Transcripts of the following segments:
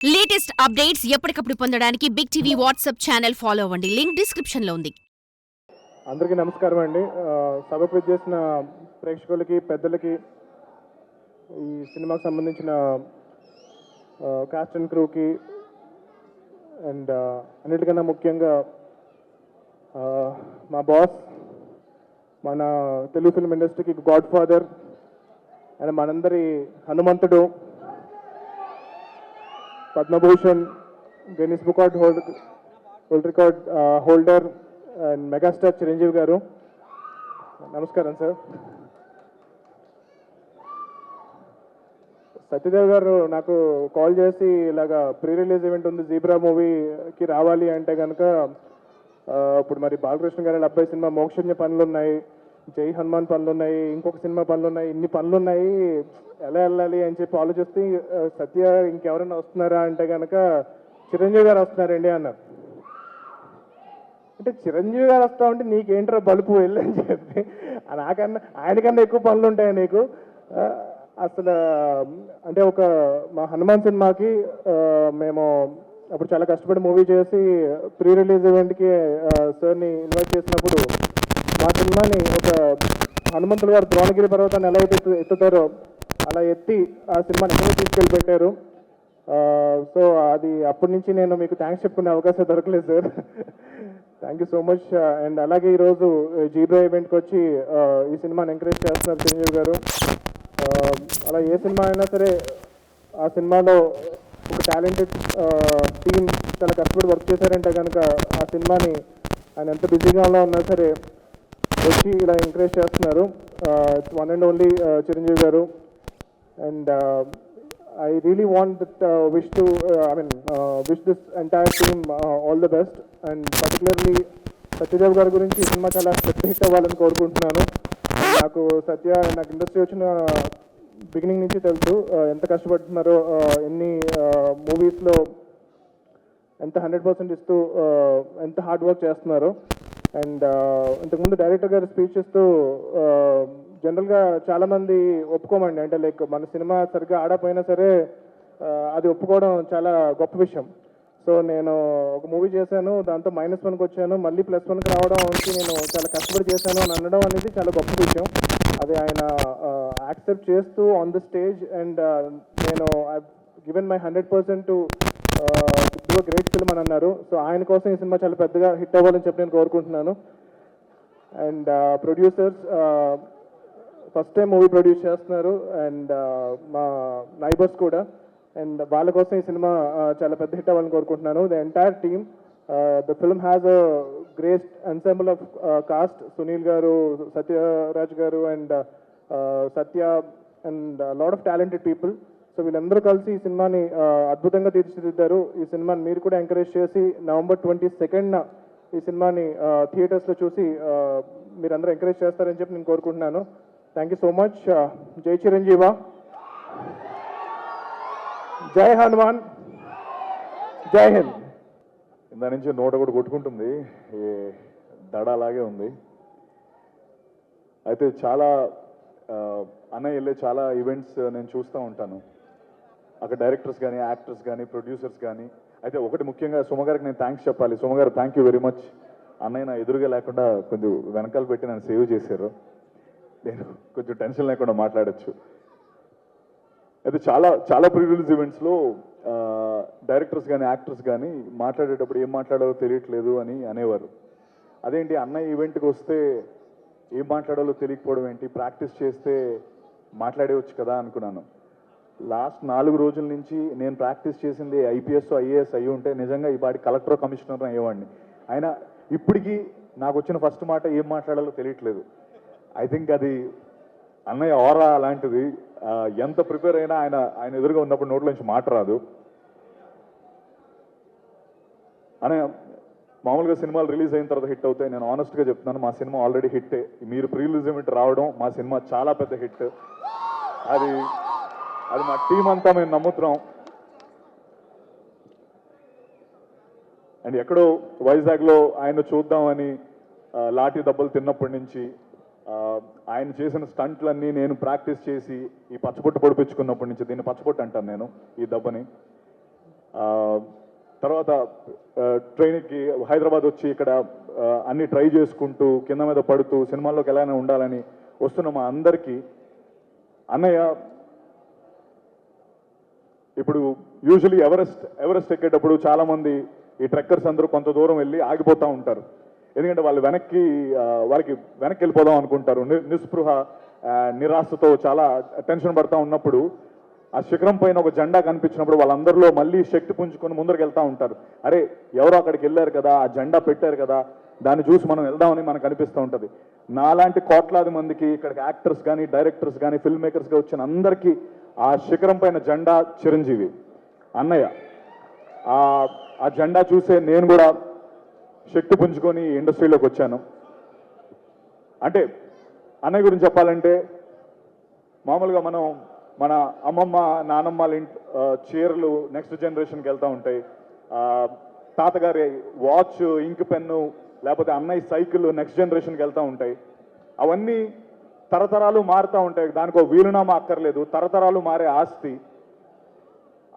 Latest updates ఎప్పటికప్పుడు పొందడానికి Big TV WhatsApp channel follow అవ్వండి. లింక్ డిస్క్రిప్షన్ లో ఉంది. అందరికీ నమస్కారం అండి. సభకు విచ్చేసిన ప్రేక్షకులకి, పెద్దలకి, ఈ సినిమాకి సంబంధించిన కాస్ట్ అండ్ క్రూకి అండ్ అన్నిటికన్నా ముఖ్యంగా మా బాస్, మన తెలుగు ఫిల్మ్ ఇండస్ట్రీకి గాడ్ ఫాదర్ అండ్ మనందరి హనుమంతుడు, Padma Bhushan, Guinness book world record holder and megastar Chiranjeevi గారు, నమస్కారం సార్. సత్యదేవ్ గారు నాకు కాల్ చేసి ఇలాగా ప్రీ రిలీజ్ ఈవెంట్ ఉంది, జీబ్రా మూవీకి రావాలి అంటే కనుక ఇప్పుడు మరి బాలకృష్ణ గారి అబ్బాయి సినిమా మోక్షజ్ఞ పనులు ఉన్నాయి, జై హనుమాన్ పనులు ఉన్నాయి, ఇంకొక సినిమా పనులు ఉన్నాయి, ఇన్ని పనులు ఉన్నాయి, ఎలా వెళ్ళాలి అని చెప్పి ఆలోచిస్తే సత్య ఇంకెవరైనా వస్తున్నారా అంటే కనుక చిరంజీవి గారు వస్తున్నారండి అన్నారు. అంటే చిరంజీవి గారు వస్తా ఉంటే నీకేంట్రా బలుపు వెళ్ళని చెప్పి, నాకన్నా ఆయనకన్నా ఎక్కువ పనులు ఉంటాయి నీకు అసలు. అంటే మా హనుమాన్ సినిమాకి మేము అప్పుడు చాలా కష్టపడి మూవీ చేసి ప్రీ రిలీజ్ ఈవెంట్కి సార్ని ఇన్వైట్ చేసినప్పుడు మా సినిమాని హనుమంతుడు గారు ద్రోణగిరి పర్వతాన్ని ఎలా అయితే ఎత్తుతారో అలా ఎత్తి ఆ సినిమాని ఎక్కడో తీసుకెళ్ళి పెట్టారు. సో అది అప్పటి నుంచి నేను మీకు థ్యాంక్స్ చెప్పుకునే అవకాశం దొరకలేదు sir. Thank you so much. And అలాగే ఈరోజు జీబ్రా ఈవెంట్కి వచ్చి ఈ సినిమాని ఎంకరేజ్ చేస్తున్నారు చిరంజీవి గారు. అలా ఏ సినిమా అయినా సరే ఆ సినిమాలో ఒక టాలెంటెడ్ టీమ్ చాలా కష్టపడి వర్క్ చేశారంటే కనుక ఆ సినిమాని ఆయన ఎంత బిజీగా ఉన్నా సరే వచ్చి ఇలా ఎంకరేజ్ చేస్తున్నారు. It's one and only Chiranjeevi గారు. And I really want that wish this entire team all the best, and particularly Satyadev గారి గురించి ఈ సినిమా చాలా పెద్ద హిట్ అవ్వాలని కోరుకుంటున్నాను. నాకు ఇండస్ట్రీ వచ్చిన బిగినింగ్ నుంచి తెలుసు ఎంత కష్టపడుతున్నారో, ఎన్ని మూవీస్లో ఎంత 100% ఇస్తూ ఎంత హార్డ్ వర్క్ చేస్తున్నారు. అండ్ ఇంతకుముందు డైరెక్టర్ గారు స్పీచ్ ఇస్తూ జనరల్గా చాలామంది ఒప్పుకోమండి, అంటే లైక్ మన సినిమా సరిగ్గా ఆడపోయినా సరే అది ఒప్పుకోవడం చాలా గొప్ప విషయం. సో నేను ఒక మూవీ చేశాను, దాంతో -1కి వచ్చాను, మళ్ళీ +1కి రావడం నుంచి నేను చాలా కష్టపడి చేశాను అని అనడం అనేది చాలా గొప్ప విషయం. అది ఆయన యాక్సెప్ట్ చేస్తూ ఆన్ ద స్టేజ్, అండ్ నేను I given my 100% to do great film అని అన్నారు. సో ఆయన కోసం ఈ సినిమా చాలా పెద్దగా హిట్ అవ్వాలని చెప్పి నేను కోరుకుంటున్నాను. And producers first time movie produce చేస్తున్నారు, అండ్ మా నైబర్స్ కూడా, అండ్ వాళ్ళ కోసం ఈ సినిమా చాలా పెద్ద హిట్ అవ్వాలని కోరుకుంటున్నాను. The entire team, the film has a great ensemble of cost, Sunil గారు, సత్యరాజ్ గారు, and Satya, and lot of talented people. So వీళ్ళందరూ కలిసి ఈ సినిమాని అద్భుతంగా తీర్చిదిద్దారు. ఈ సినిమాని మీరు కూడా ఎంకరేజ్ చేసి November 22nd ఈ సినిమాని థియేటర్స్లో చూసి మీరందరూ ఎంకరేజ్ చేస్తారని చెప్పి నేను కోరుకుంటున్నాను. Thank you so much. జై చిరంజీవ, జై హనుమాన్, జై హింద్. ఇందా నుంచి నోట కూడా కొట్టుకుంటుంది, ఈ దడ అలాగే ఉంది. అయితే చాలా అన్నయ్య వెళ్ళే చాలా ఈవెంట్స్ నేను చూస్తూ ఉంటాను. అక్కడ డైరెక్టర్స్ కానీ, యాక్టర్స్ కానీ, ప్రొడ్యూసర్స్ కానీ. అయితే ఒకటి ముఖ్యంగా సుమ గారికి నేను థ్యాంక్స్ చెప్పాలి. సుమ గారు థ్యాంక్ యూ వెరీ మచ్. అన్నయ్య నా ఎదురుగా లేకుండా కొంచెం వెనకాల పెట్టి నన్ను సేవ్ చేశారు, నేను కొంచెం టెన్షన్ లేకుండా మాట్లాడచ్చు. అయితే చాలా చాలా ప్రీ రిలీజ్ ఈవెంట్స్లో డైరెక్టర్స్ కానీ, యాక్టర్స్ కానీ మాట్లాడేటప్పుడు ఏం మాట్లాడాలో తెలియట్లేదు అని అనేవారు. అదేంటి అన్నయ్య ఈవెంట్కి వస్తే ఏం మాట్లాడాలో తెలియకపోవడం ఏంటి, ప్రాక్టీస్ చేస్తే మాట్లాడేవచ్చు కదా అనుకున్నాను. లాస్ట్ 4 రోజుల నుంచి నేను ప్రాక్టీస్ చేసింది IPS IAS అయ్యి ఉంటే నిజంగా ఈ పాటి కలెక్టర్ కమిషనర్ అయ్యేవాడిని. అయినా ఇప్పటికీ నాకు వచ్చిన ఫస్ట్ మాట ఏం మాట్లాడాలో తెలియట్లేదు. ఐ థింక్ అది అన్నయ్య ఆరా అలాంటిది. ఎంత ప్రిపేర్ అయినా ఆయన ఎదురుగా ఉన్నప్పుడు నోట్లోంచి మాట రాదు. అన్నయ్య మామూలుగా సినిమాలు రిలీజ్ అయిన తర్వాత హిట్ అవుతాయి. నేను ఆనెస్ట్గా చెప్తున్నాను, మా సినిమా ఆల్రెడీ హిట్టే. మీరు ప్రీ రిలీజ్ ఈవెంట్ రావడం మా సినిమా చాలా పెద్ద హిట్. అది మా టీం అంతా మేము నమ్ముతున్నాం. అండ్ ఎక్కడో వైజాగ్లో ఆయన చూద్దామని లాఠీ దెబ్బలు తిన్నప్పటి నుంచి ఆయన చేసిన స్టంట్లన్నీ నేను ప్రాక్టీస్ చేసి ఈ పచ్చబొట్టు పొడిపించుకున్నప్పటి నుంచి, దీన్ని పచ్చబొట్టు అంటాను నేను ఈ దెబ్బని, తర్వాత ట్రైన్కి హైదరాబాద్ వచ్చి ఇక్కడ అన్ని ట్రై చేసుకుంటూ కింద మీద పడుతూ సినిమాల్లోకి ఎలానే ఉండాలని వస్తున్న మా అందరికీ అన్నయ్య ఇప్పుడు యూజువలీ ఎవరెస్ట్ ఎక్కేటప్పుడు చాలామంది ఈ ట్రెక్కర్స్ అందరూ కొంత దూరం వెళ్ళి ఆగిపోతూ ఉంటారు. ఎందుకంటే వాళ్ళు వాళ్ళకి వెనక్కి వెళ్ళిపోదాం అనుకుంటారు. నిస్పృహ నిరాశతో చాలా టెన్షన్ పడతా ఉన్నప్పుడు ఆ శిఖరం పైన ఒక జెండా కనిపించినప్పుడు వాళ్ళందరిలో మళ్ళీ శక్తి పుంజుకొని ముందరికి వెళ్తూ ఉంటారు. అరే ఎవరో అక్కడికి వెళ్ళారు కదా, ఆ జెండా పెట్టారు కదా, దాన్ని చూసి మనం వెళ్దామని మనకు అనిపిస్తూ ఉంటుంది. నాలాంటి కోట్లాది మందికి ఇక్కడికి యాక్టర్స్ కానీ డైరెక్టర్స్ కానీ ఫిల్మ్ మేకర్స్గా వచ్చిన అందరికీ ఆ శిఖరం పైన జెండా చిరంజీవి అన్నయ్య. ఆ జెండా చూసే నేను కూడా శక్తి పుంజుకొని ఇండస్ట్రీలోకి వచ్చాను. అంటే అన్నయ్య గురించి చెప్పాలంటే మామూలుగా మన అమ్మమ్మ నానమ్మల చీరలు నెక్స్ట్ జనరేషన్కి వెళ్తూ ఉంటాయి. తాతగారి వాచ్ ఇంక్ పెన్ను లేకపోతే అన్నయ్య సైకిల్ నెక్స్ట్ జనరేషన్కి వెళ్తూ ఉంటాయి. అవన్నీ తరతరాలు మారుతూ ఉంటాయి. దానికో వీలునామా అక్కర్లేదు, తరతరాలు మారే ఆస్తి.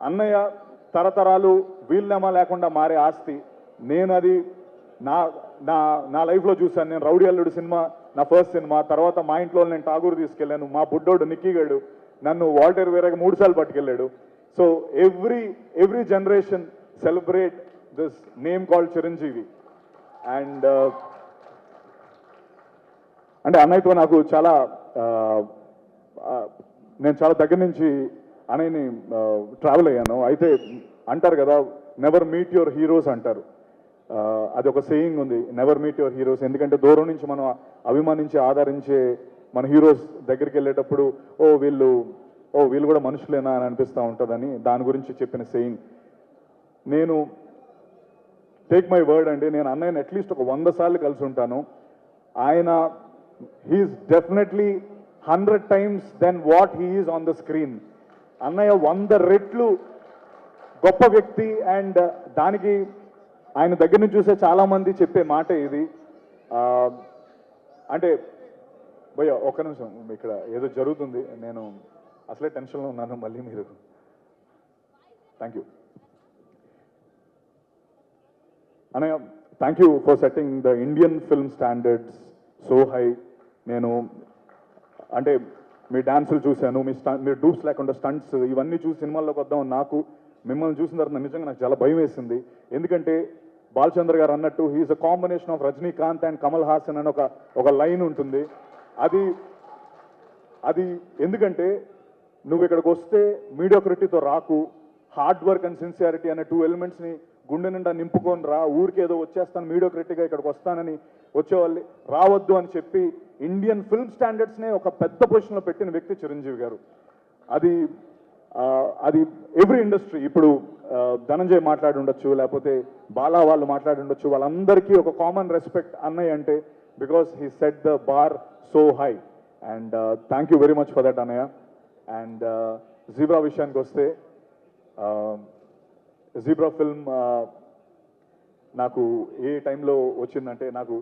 అన్నయ్య తరతరాలు వీలునామా లేకుండా మారే ఆస్తి. నేను అది నా లైఫ్లో చూశాను. నేను రౌడీ అల్లుడు సినిమా నా ఫస్ట్ సినిమా. తర్వాత మా ఇంట్లో నేను ఠాగూర్ తీసుకెళ్ళాను. మా బుడ్డోడు నిక్కీగాడు నన్ను వాల్టర్ వేరేగా 3 సార్లు పట్టుకెళ్ళాడు. So every generation celebrate this name called Chiranjeevi. And అంటే అన్నయ్యతో నాకు నేను చాలా దగ్గర నుంచి అన్నయ్యని ట్రావెల్ అయ్యాను. అయితే అంటారు కదా, నెవర్ మీట్ యువర్ హీరోస్ అంటారు. అది ఒక సేయింగ్ ఉంది, నెవర్ మీట్ యువర్ హీరోస్. ఎందుకంటే దూరం నుంచి మనం అభిమానించి ఆదరించే మన హీరోస్ దగ్గరికి వెళ్ళేటప్పుడు వీళ్ళు కూడా మనుషులేనా అని అనిపిస్తూ ఉంటుందని దాని గురించి చెప్పిన సేయింగ్. నేను టేక్ మై వర్డ్ అండి, నేను అన్నయ్యని అట్లీస్ట్ ఒక 100 సార్లు కలిసి ఉంటాను. ఆయన he's definitely 100 times then what he's on the screen. అన్నయ్య 100 రెట్లు గొప్ప వ్యక్తి. అండ్ దానికి ఆయన దగ్గర నుంచి చూసే చాలామంది చెప్పే మాట ఇది. అంటే భయ్య ఒక్క నిమిషం, ఇక్కడ ఏదో జరుగుతుంది, నేను అసలే టెన్షన్లో ఉన్నాను, మళ్ళీ మీరు. థ్యాంక్ యూ అన్నయ్య, thank you for setting the Indian film standards so high. నేను అంటే మీ డాన్సులు చూశాను, మీరు డూప్స్ లేకుండా స్టంట్స్ ఇవన్నీ చూసి సినిమాల్లోకి వద్దాం. నాకు మిమ్మల్ని చూసిన తర్వాత నిజంగా నాకు చాలా భయం వేసింది. ఎందుకంటే బాలచంద్ర గారు అన్నట్టు he's a combination of Rajinikanth and Kamal Haasan అని ఒక లైన్ ఉంటుంది. అది ఎందుకంటే నువ్వు ఇక్కడికి వస్తే మీడియోక్రిటీతో రాకు, హార్డ్ వర్క్ అండ్ సిన్సియారిటీ అనే 2 ఎలిమెంట్స్ని గుండె నిండా నింపుకొని రా. ఊరికేదో వచ్చేస్తాను మీడియోక్రిటీగా ఇక్కడికి వస్తానని వచ్చేవాళ్ళు రావద్దు అని చెప్పి ఇండియన్ ఫిల్మ్ స్టాండర్డ్స్నే ఒక పెద్ద పొజిషన్లో పెట్టిన వ్యక్తి చిరంజీవి గారు. అది ఎవ్రీ ఇండస్ట్రీ, ఇప్పుడు ధనంజయ్ మాట్లాడి ఉండొచ్చు, లేకపోతే బాలా వాళ్ళు మాట్లాడి ఉండొచ్చు, వాళ్ళందరికీ ఒక కామన్ రెస్పెక్ట్ అన్నయ్య అంటే, because he set the bar so high. And thank you very much for that అన్నయ్య. అండ్ జీబ్రా విషయానికి వస్తే, జీబ్రా ఫిల్మ్ నాకు ఏ టైంలో వచ్చిందంటే, నాకు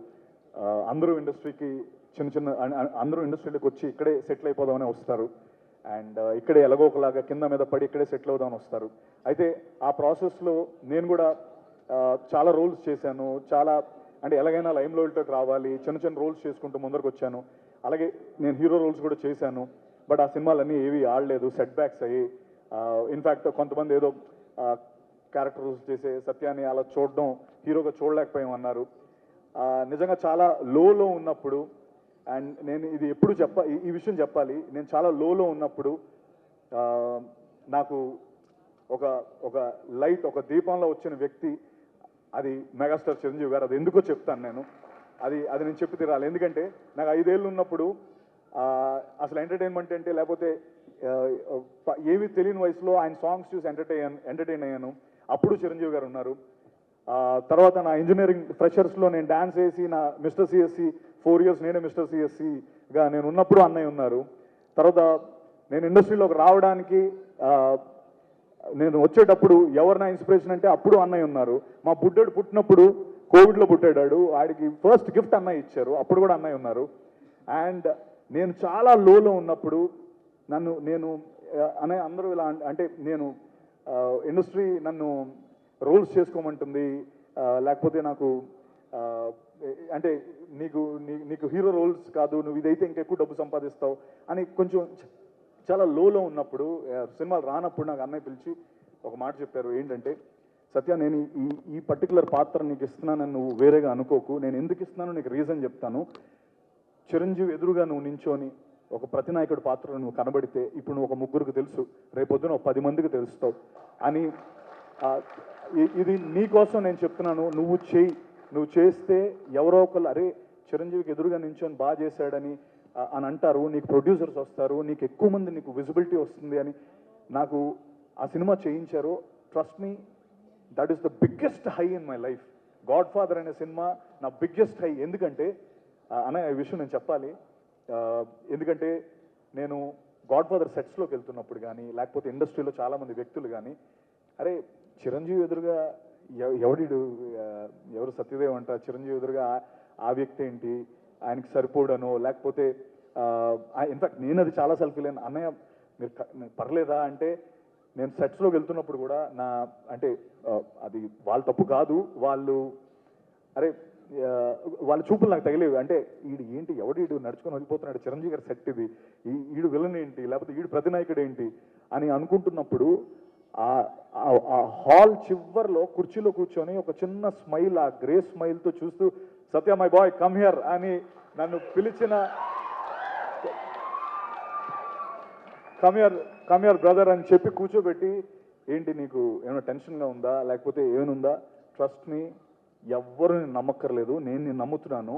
అందరూ ఇండస్ట్రీకి అందరూ ఇండస్ట్రీలోకి వచ్చి ఇక్కడే సెటిల్ అయిపోదామని వస్తారు. అండ్ ఇక్కడే ఎలాగో ఒకలాగా కింద మీద పడి ఇక్కడే సెటిల్ అవుదామని వస్తారు. అయితే ఆ ప్రాసెస్లో నేను కూడా చాలా రోల్స్ చేశాను. అంటే ఎలాగైనా లైమ్ లైట్లోకి రావాలి, చిన్న రోల్స్ చేసుకుంటూ ముందరకు వచ్చాను. అలాగే నేను హీరో రోల్స్ కూడా చేశాను. బట్ ఆ సినిమాలన్నీ ఏవి ఆడలేదు, సెట్ బ్యాక్స్ అయ్యి. ఇన్ఫ్యాక్ట్ కొంతమంది ఏదో క్యారెక్టర్ రోల్స్ చేసే సత్యాన్ని అలా చూడడం హీరోగా చూడలేకపోయామన్నారు. నిజంగా చాలా లోలో ఉన్నప్పుడు, అండ్ నేను ఇది ఎప్పుడు ఈ విషయం చెప్పాలి, నేను చాలా లోలో ఉన్నప్పుడు నాకు ఒక లైట్, ఒక దీపంలో వచ్చిన వ్యక్తి అది మెగాస్టార్ చిరంజీవి గారు. అది ఎందుకో చెప్తాను నేను. అది నేను చెప్పి తీరాలి. ఎందుకంటే నాకు 5 ఏళ్ళు ఉన్నప్పుడు అసలు ఎంటర్టైన్మెంట్ అంటే లేకపోతే ఏమీ తెలియని వయసులో ఆయన సాంగ్స్ చూసి ఎంటర్టైన్ అయ్యాను. అప్పుడు చిరంజీవి గారు ఉన్నారు. తర్వాత నా ఇంజనీరింగ్ ఫ్రెషర్స్లో నేను డాన్స్ వేసి నా మిస్టర్ సిఎస్సి 4 years నేనే మిస్టర్ సిఎస్సిగా నేను ఉన్నప్పుడు అన్నయ్య ఉన్నారు. తర్వాత నేను ఇండస్ట్రీలోకి రావడానికి నేను వచ్చేటప్పుడు ఎవరు నా ఇన్స్పిరేషన్ అంటే అప్పుడు అన్నయ్య ఉన్నారు. మా బుడ్డోడు పుట్టినప్పుడు కోవిడ్లో పుట్టాడు, వాడికి ఫస్ట్ గిఫ్ట్ అన్నయ్య ఇచ్చారు, అప్పుడు కూడా అన్నయ్య ఉన్నారు. అండ్ నేను చాలా లోలో ఉన్నప్పుడు నేను అన్నయ్య అందరూ ఇలా అంటే నేను ఇండస్ట్రీ రోల్స్ చేసుకోమంటుంది, లేకపోతే నాకు అంటే నీకు హీరో రోల్స్ కాదు, నువ్వు ఇదైతే ఇంకెక్కువ డబ్బు సంపాదిస్తావు అని కొంచెం చాలా లోలో ఉన్నప్పుడు, సినిమాలు రానప్పుడు నాకు అన్నయ్య పిలిచి ఒక మాట చెప్పారు. ఏంటంటే, సత్య, నేను ఈ పర్టికులర్ పాత్ర నీకు ఇస్తున్నానని నువ్వు వేరేగా అనుకోకు, నేను ఎందుకు ఇస్తున్నానో నీకు రీజన్ చెప్తాను. చిరంజీవి ఎదురుగా నువ్వు నించోని ఒక ప్రతినాయకుడి పాత్రలో నువ్వు కనబడితే ఇప్పుడు నువ్వు ఒక ముగ్గురికి తెలుసు, రేపొద్దున ఒక 10 మందికి తెలుస్తావు అని, ఇది నీ కోసం నేను చెప్తున్నాను, నువ్వు చెయ్యి, నువ్వు చేస్తే ఎవరో ఒకళ్ళు అరే చిరంజీవికి ఎదురుగా నించొని బాగా చేశాడని అని అంటారు, నీకు ప్రొడ్యూసర్స్ వస్తారు, నీకు ఎక్కువ మంది నీకు విజిబిలిటీ వస్తుంది అని నాకు ఆ సినిమా చేయించారు. Trust me, that is the biggest high in my life. God father అనే సినిమా నా బిగ్గెస్ట్ హై. ఎందుకంటే అనే విషయం నేను చెప్పాలి, ఎందుకంటే నేను గాడ్ ఫాదర్ సెట్స్లోకి వెళ్తున్నప్పుడు కానీ, లేకపోతే ఇండస్ట్రీలో చాలామంది వ్యక్తులు కానీ, అరే చిరంజీవి ఎదురుగా ఎవరు సత్యదేవ్ అంట, చిరంజీవి ఎదురుగా ఆ వ్యక్తి ఏంటి, ఆయనకి సరిపోడనో, లేకపోతే ఇన్ఫాక్ట్ నేను అది చాలాసార్లు ఫీల్ అయినా, అన్నయ్య మీరు పర్లేదా అంటే, నేను సెట్స్లోకి వెళ్తున్నప్పుడు కూడా అంటే అది వాళ్ళ తప్పు కాదు, అరే వాళ్ళ చూపులు నాకు తగిలేవి. అంటే ఏంటి ఎవడు నడుచుకొని వెళ్ళిపోతున్నాడు, చిరంజీవి గారి సెట్ ఇది, ఈడు విలన్ ఏంటి, లేకపోతే ఈడు ప్రతినాయకుడు ఏంటి అని అనుకుంటున్నప్పుడు ఆ హాల్ చివర్లో కుర్చీలో కూర్చొని ఒక చిన్న స్మైల్, ఆ గ్రే స్మైల్తో చూస్తూ సత్య మై బాయ్ కమ్ హియర్ అని నన్ను పిలిచిన, కమ్ హియర్ బ్రదర్ అని చెప్పి కూర్చోబెట్టి, ఏంటి నీకు ఏమైనా టెన్షన్గా ఉందా, లేకపోతే ఏమనుందా, ట్రస్ట్ మీ, ఎవ్వరు నేను నమ్మక్కర్లేదు, నేను నమ్ముతున్నాను,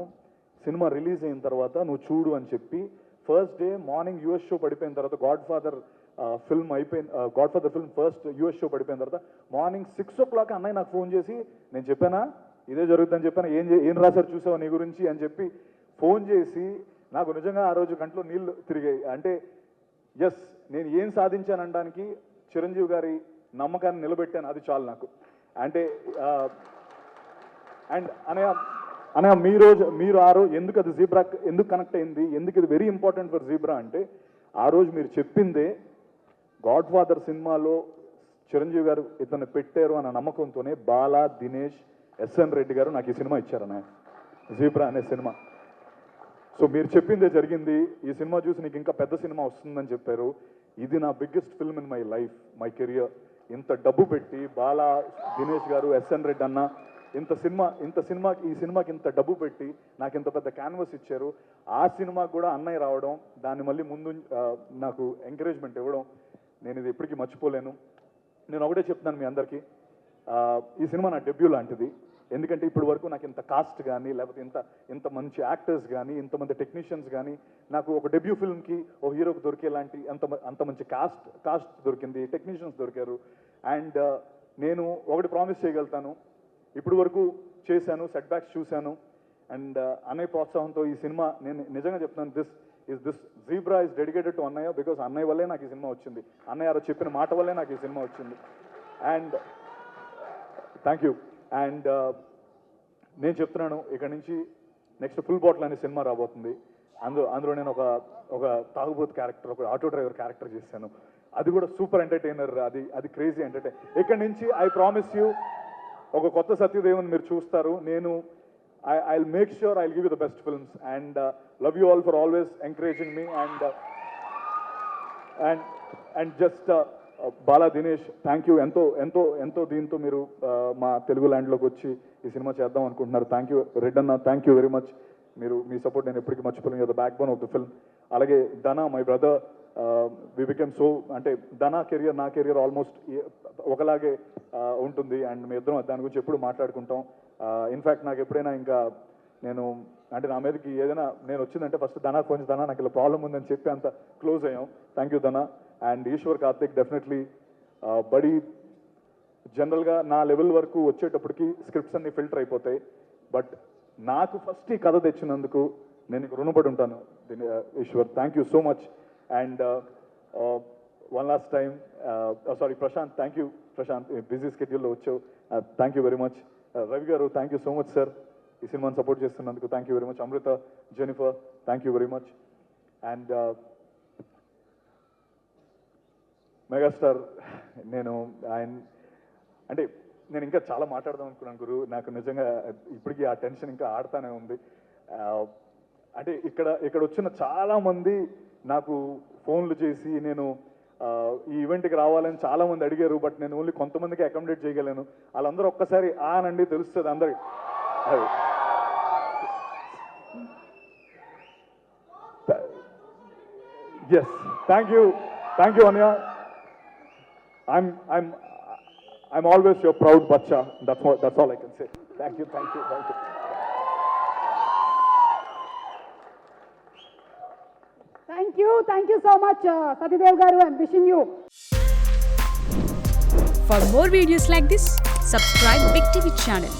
సినిమా రిలీజ్ అయిన తర్వాత నువ్వు చూడు అని చెప్పి, first day morning US show పడిపోయిన తర్వాత, God father film first US show పడిపోయిన తర్వాత మార్నింగ్ 6 o'clock అన్నయ్య నాకు ఫోన్ చేసి, నేను చెప్పానా ఇదే జరుగుతుందని చెప్పానా, ఏం రాశారు చూసావు నీ గురించి అని చెప్పి ఫోన్ చేసి, నాకు నిజంగా ఆ రోజు కంట్లో నీళ్ళు తిరిగాయి. అంటే ఎస్, నేను ఏం సాధించాననడానికి చిరంజీవి గారి నమ్మకాన్ని నిలబెట్టాను, అది చాలు నాకు. అంటే అండ్ అనగా మీరు ఆ రోజు ఎందుకు అది జీబ్రా ఎందుకు కనెక్ట్ అయింది, ఎందుకు ఇది వెరీ ఇంపార్టెంట్ ఫర్ జీబ్రా అంటే, ఆ రోజు మీరు చెప్పిందే గాడ్ ఫాదర్ సినిమాలో చిరంజీవి గారు ఇతన్ని పెట్టారు అన్న నమ్మకంతోనే బాలా, దినేష్, ఎస్ఎన్ రెడ్డి గారు నాకు ఈ సినిమా ఇచ్చారు అన్నయ్య, జీబ్రా అనే సినిమా. సో మీరు చెప్పిందే జరిగింది, ఈ సినిమా చూసి నీకు ఇంకా పెద్ద సినిమా వస్తుందని చెప్పారు. ఇది నా biggest film in my life, my career. ఇంత డబ్బు పెట్టి బాలా, దినేష్ గారు, ఎస్ఎన్ రెడ్డి అన్న ఈ సినిమాకి ఇంత డబ్బు పెట్టి నాకు ఇంత పెద్ద క్యాన్వస్ ఇచ్చారు. ఆ సినిమాకి కూడా అన్నయ్య రావడం, దాన్ని మళ్ళీ ముందు నాకు ఎంకరేజ్మెంట్ ఇవ్వడం, నేను ఇది ఎప్పటికీ మర్చిపోలేను. నేను ఒకటే చెప్తున్నాను మీ అందరికీ, ఈ సినిమా నా డెబ్యూ లాంటిది. ఎందుకంటే ఇప్పటి వరకు నాకు ఇంత కాస్ట్ కానీ, లేకపోతే ఇంత మంచి యాక్టర్స్ కానీ, ఇంతమంది టెక్నీషియన్స్ కానీ, నాకు ఒక డెబ్యూ ఫిల్మ్కి ఒక హీరోకి దొరికేలాంటి అంత మంచి కాస్ట్ దొరికింది, టెక్నీషియన్స్ దొరికారు. అండ్ నేను ఒకటి ప్రామిస్ చేయగలుగుతాను, ఇప్పుడు వరకు చేశాను, సెట్ బ్యాక్స్ చూశాను, అండ్ అన్నయ్య ప్రోత్సాహంతో ఈ సినిమా, నేను నిజంగా చెప్తున్నాను, this zebra is dedicated to అన్నయ్య, బికాస్ అన్నయ్య వల్లే నాకు ఈ సినిమా వచ్చింది, అన్నయ్య గారు చెప్పిన మాట వల్లే నాకు ఈ సినిమా వచ్చింది. And thank you. అండ్ నేను చెప్తున్నాను, ఇక్కడ నుంచి నెక్స్ట్ ఫుల్ బాటిల్ అనే సినిమా రాబోతుంది. అందులో నేను ఒక తాగుబోతు క్యారెక్టర్, ఒక ఆటో డ్రైవర్ క్యారెక్టర్ చేశాను. అది కూడా సూపర్ ఎంటర్టైనర్, అది క్రేజీ ఎంటర్టైన్. ఇక్కడ నుంచి ఐ ప్రామిస్ యూ ఒక కొత్త సత్యదేవన్ మీరు చూస్తారు. నేను I will make sure I will give you the best films. And love you all for always encouraging me. And just Bala, Dinesh, thank you. ఎంతో దీంతో మీరు మా తెలుగు ల్యాండ్లోకి వచ్చి ఈ సినిమా చేద్దాం అనుకుంటున్నారు. Thank you. రెడ్ అన్న, థ్యాంక్ యూ వెరీ మచ్. మీ సపోర్ట్ నేను ఎప్పటికీ మర్చిపోలేను. The backbone of the film. అలాగే Dhana, my brother, we became so, అంటే ధనా కెరియర్, నా కెరియర్ ఆల్మోస్ట్ ఒకలాగే ఉంటుంది. అండ్ మీ ఇద్దరం దాని గురించి ఎప్పుడు మాట్లాడుకుంటాం. ఇన్ఫ్యాక్ట్ నాకు ఎప్పుడైనా ఇంకా నేను అంటే నా మీదకి ఏదైనా నేను వచ్చిందంటే ఫస్ట్ ధనా కొంచెం, ధనా నాకు ఇలా ప్రాబ్లం ఉందని చెప్పి అంత క్లోజ్ అయ్యాం. Thank you Dhana. And Eshwar Karthik, definitely buddy. జనరల్గా నా లెవెల్ వరకు వచ్చేటప్పటికి స్క్రిప్ట్స్ అన్ని ఫిల్టర్ అయిపోతాయి, బట్ నాకు ఫస్ట్ ఈ కథ తెచ్చినందుకు నేను నీకు రుణపడి ఉంటాను Eshwar. Thank you so much. And one last time, sorry Prashanth, thank you Prashanth, busy స్కెడ్యూల్లో వచ్చావు, thank you very much. Ravi garu, thank you so much sir, ఈ సినిమాని సపోర్ట్ చేస్తున్నందుకు thank you very much. Amrutha, Jennifer, thank you very much. And megastar, నేను అంటే నేను ఇంకా చాలా మాట్లాడదాం అనుకున్నాను గురు, నాకు నిజంగా ఇప్పటికీ ఆ టెన్షన్ ఇంకా ఆడుతానే ఉంది. అంటే ఇక్కడ వచ్చిన చాలా మంది నాకు ఫోన్లు చేసి నేను ఈ ఈవెంట్కి రావాలని చాలా మంది అడిగారు, బట్ నేను ఓన్లీ కొంతమందికి అకామిడేట్ చేయగలను. వాళ్ళందరూ ఒక్కసారి ఆనండి తెలుస్తుంది అందరికి. అది ఎస్, థ్యాంక్ యూ అన్య. I'm always your proud bacha. That's all I can say. Thank you. Thank you so much, Satidev garu. I'm wishing you. For more videos like this, subscribe Big TV channel.